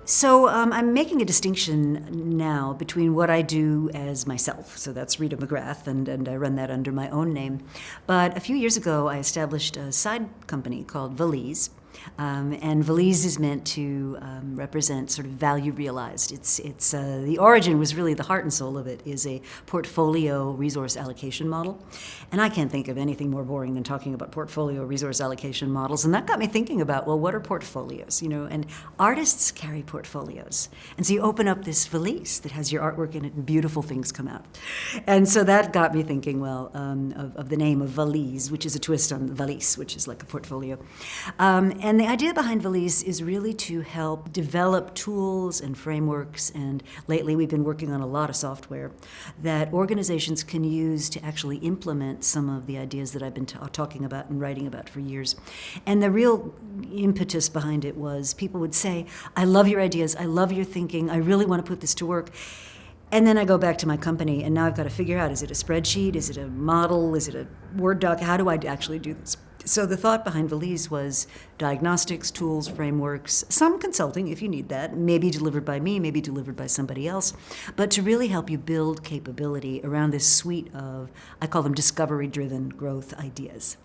So I'm making a distinction now between what I do as myself. So that's Rita McGrath, and I run that under my own name. But a few years ago, I established a side company called Valize. And Valize is meant to represent sort of value realized. It's the origin was really the heart and soul of it is a portfolio resource allocation model, and I can't think of anything more boring than talking about portfolio resource allocation models. And that got me thinking about, well, what are portfolios? And artists carry portfolios, and so you open up this valise that has your artwork in it, and beautiful things come out. And so that got me thinking, well, of the name of Valize, which is a twist on valise, which is like a portfolio. And the idea behind Valize is really to help develop tools and frameworks, and lately we've been working on a lot of software that organizations can use to actually implement some of the ideas that I've been talking about and writing about for years. And the real impetus behind it was people would say, I love your ideas, I love your thinking, I really want to put this to work. And then I go back to my company, and now I've got to figure out, is it a spreadsheet, is it a model, is it a Word doc, how do I actually do this? So the thought behind Valize was diagnostics, tools, frameworks, some consulting if you need that, maybe delivered by me, maybe delivered by somebody else, but to really help you build capability around this suite of, I call them discovery-driven growth ideas.